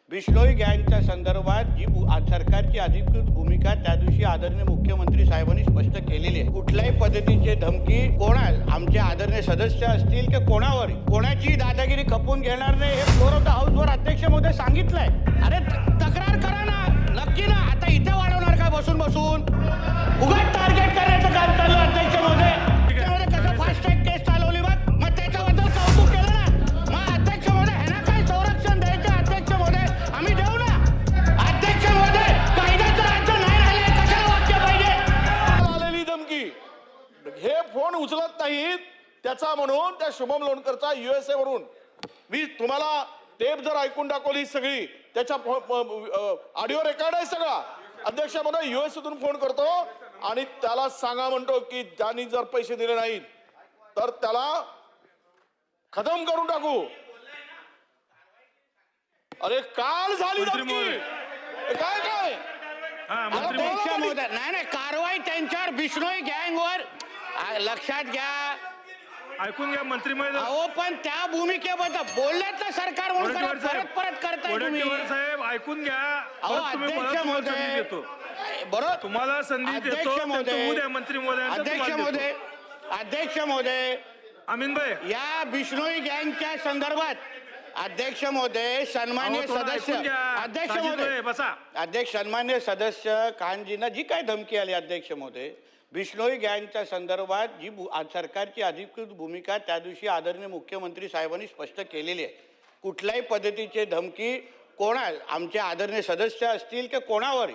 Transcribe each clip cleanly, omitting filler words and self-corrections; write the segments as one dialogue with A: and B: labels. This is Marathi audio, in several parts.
A: बिश्नोई गँगच्या संदर्भात जी सरकारची अधिकृत भूमिका त्या दिवशी आदरणीय मुख्यमंत्री साहेबांनी स्पष्ट केलेली आहे। कुठल्याही पद्धतीची धमकी कोणाला आमचे आदरणीय सदस्य असतील की कोणावर कोणाची दादागिरी खपून घेणार नाही हे फ्लोर ऑफ द हाऊसवर अध्यक्ष महोदय सांगितलंय। अरे तक्रार करा ना, नक्की ना। आता इथे वाढवणार का बसून बसून? उगाच टार्गेट करण्याचं काम चालू अध्यक्ष महोदय। त्यामध्ये कसं फास्ट ट्रॅक केस चालवली बघ, मग त्याच्याबद्दल कौतुक केलं ना। मग अध्यक्ष महोदय ह्यांना काय संरक्षण द्यायचं? अध्यक्ष महोदय आम्ही देऊ ना। अध्यक्ष महोदय कायद्याचं राज्य नाही राहिले कशाला वाक्य पाहिजे?
B: आलेली धमकी हे फोन उचलत नाहीत त्याचा म्हणून त्या शुभम लोणकरचा USA वरून मी तुम्हाला टेप जर ऐकून दाखवली सगळी त्याच्या ऑडिओ रेकॉर्ड आहे सगळा। अध्यक्ष महोदय USA फोन करतो आणि त्याला सांगा म्हणतो की ज्यांनी जर पैसे दिले नाहीत तर त्याला खतम करून टाकू। अरे काल झाली धमकी काय काय
A: अध्यक्ष महोदय नाही कारवाई त्यांच्यावर बिश्नोई गँगवर लक्षात घ्या,
C: ऐकून घ्या मंत्री महोदय।
A: अहो पण त्या भूमिकेबद्दल बोलल्यात ना सरकार म्हणून परत करताय तुम्ही।
C: साहेब ऐकून घ्या।
A: अहो अध्यक्ष महोदय बरोबर
C: तुम्हाला संधी देतो। उद्या मंत्री महोदय
A: अध्यक्ष महोदय
C: अमीन भाई
A: या बिश्नोई गँगच्या संदर्भात अध्यक्ष महोदय सन्माननीय सदस्य अध्यक्ष महोदय
C: बसा
A: अध्यक्ष सन्माननीय सदस्य कानजींना जी काय धमकी आली अध्यक्ष महोदय बिश्नोई गँगच्या संदर्भात जी सरकारची अधिकृत भूमिका त्या दिवशी आदरणीय मुख्यमंत्री साहेबांनी स्पष्ट केलेली आहे। कुठल्याही पद्धतीची धमकी कोणाला आमचे आदरणीय सदस्य असतील की कोणावर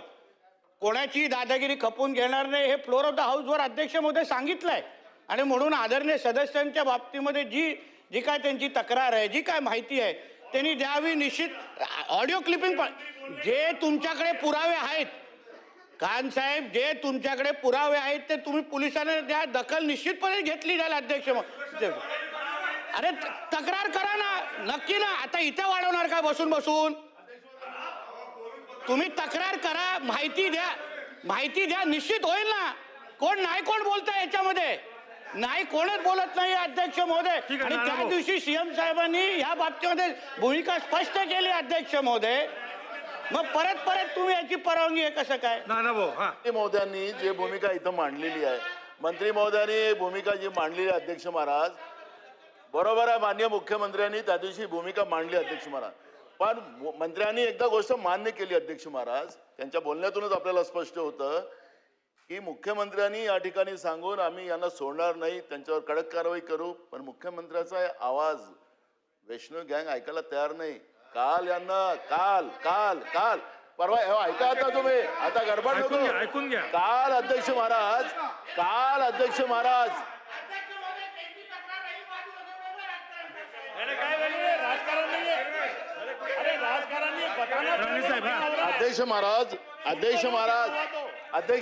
A: कोणाची दादागिरी खपून घेणार नाही हे फ्लोर ऑफ द हाऊसवर अध्यक्ष महोदय सांगितलंय। आणि म्हणून आदरणीय सदस्यांच्या बाबतीमध्ये जी काय त्यांची तक्रार आहे जी काय माहिती आहे त्यांनी द्यावी निश्चित। ऑडिओ क्लिपिंग पण जे तुमच्याकडे पुरावे आहेत खान साहेब जे तुमच्याकडे पुरावे आहेत ते तुम्ही पोलिसांना द्या, दखल निश्चितपणे घेतली जाईल अध्यक्ष महोदय। अरे तक्रार करा ना, नक्की ना। आता इथे वाढवणार का बसून बसून? तुम्ही तक्रार करा, माहिती द्या निश्चित होईल ना। कोण नाही कोण बोलतंय याच्यामध्ये? नाही कोणच बोलत नाही अध्यक्ष महोदय। आणि त्या दिवशी सीएम साहेबांनी या बाबतीमध्ये भूमिका स्पष्ट केली अध्यक्ष महोदय। मग परत तुम्ही याची परवानगी आहे कसं काय?
B: मंत्री महोदयांनी जे भूमिका इथं मांडलेली आहे मंत्री महोदयांनी भूमिका जी मांडलेली आहे अध्यक्ष महाराज बरोबर आहे। माननीय मुख्यमंत्र्यांनी त्या दिवशी भूमिका मांडली अध्यक्ष महाराज, पण मंत्र्यांनी एकदा गोष्ट मान्य केली अध्यक्ष महाराज। त्यांच्या बोलण्यातूनच आपल्याला स्पष्ट होतं की मुख्यमंत्र्यांनी या ठिकाणी सांगून आम्ही यांना सोडणार नाही, त्यांच्यावर कडक कारवाई करू, पण मुख्यमंत्र्याचा आवाज बिश्नोई गँग ऐकायला तयार नाही। काल यांना काल परवा ऐका आता तुम्ही आता गडबड नको
C: ऐकून घ्या।
B: काल अध्यक्ष महाराज अध्यक्ष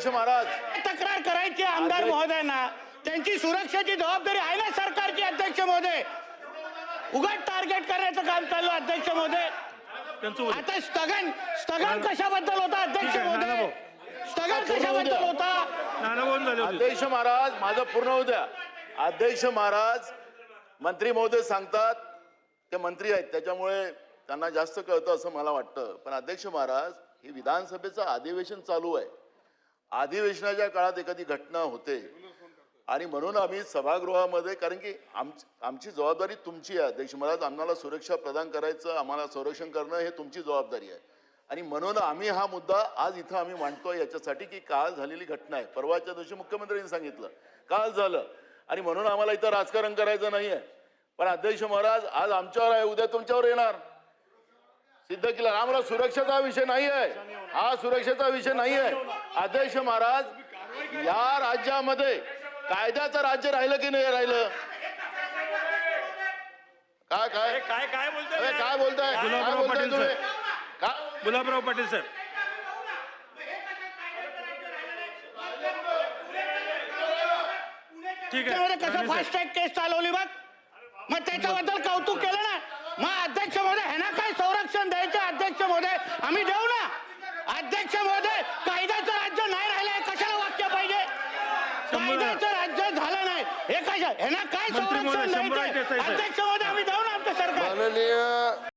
B: महाराज
A: तक्रार करायची आमदार महोदयांना, त्यांची सुरक्षेची जबाबदारी आहे ना सरकारची अध्यक्ष महोदय। उगाच टार्गेट करण्याचं काम चालू अध्यक्ष महोदय। आता स्थगन कशाबद्दल होता अध्यक्ष महोदय? स्थगन कशाबद्दल होता?
B: अध्यक्ष महाराज माझं पूर्ण होऊ द्या। अध्यक्ष महाराज मंत्री महोदय सांगतात ते मंत्री आहेत त्याच्यामुळे त्यांना जास्त कळतं असं मला वाटतं, पण अध्यक्ष महाराज ही विधानसभेचं अधिवेशन चालू आहे। अधिवेशनाच्या काळात एखादी घटना होते आणि म्हणून आम्ही सभागृहामध्ये कारण की आमची जबाबदारी तुमची आहे अध्यक्ष महाराज। आम्हाला सुरक्षा प्रदान करायचं, आम्हाला संरक्षण करणं हे तुमची जबाबदारी आहे आणि म्हणून आम्ही हा मुद्दा आज इथं आम्ही मांडतोय याच्यासाठी की काल झालेली घटना आहे। परवाच्या दिवशी मुख्यमंत्र्यांनी सांगितलं काल झालं आणि म्हणून आम्हाला इथं राजकारण करायचं नाही आहे, पण अध्यक्ष महाराज आज आमच्यावर आहे उद्या तुमच्यावर येणार। सिद्ध केलं आम्हाला सुरक्षेचा विषय नाही आहे, हा सुरक्षेचा विषय नाही आहे अध्यक्ष महाराज। या राज्यामध्ये कायद्याचं राज्य राहिलं की नाही राहिलं? काय बोलताय तुम्ही?
C: गुलाबराव पाटील सर ठीक आहे।
A: कसं फास्ट ट्रॅक केस चालवली बघ, मग त्याच्याबद्दल कौतुक केलं ना। मग अध्यक्ष महोदय ह्यांना काय संरक्षण द्यायचं? अध्यक्ष महोदय आम्ही देऊ ना। अध्यक्ष महोदय कायद्याचं राज्य नाही राहिलंय कशाला वाक्य पाहिजे? कायद्याचं राज्य झालं नाही हे कशा ह्यांना काय संरक्षण द्यायचं? अध्यक्ष महोदय आम्ही देऊ ना आमचं सरकार।
B: माननीय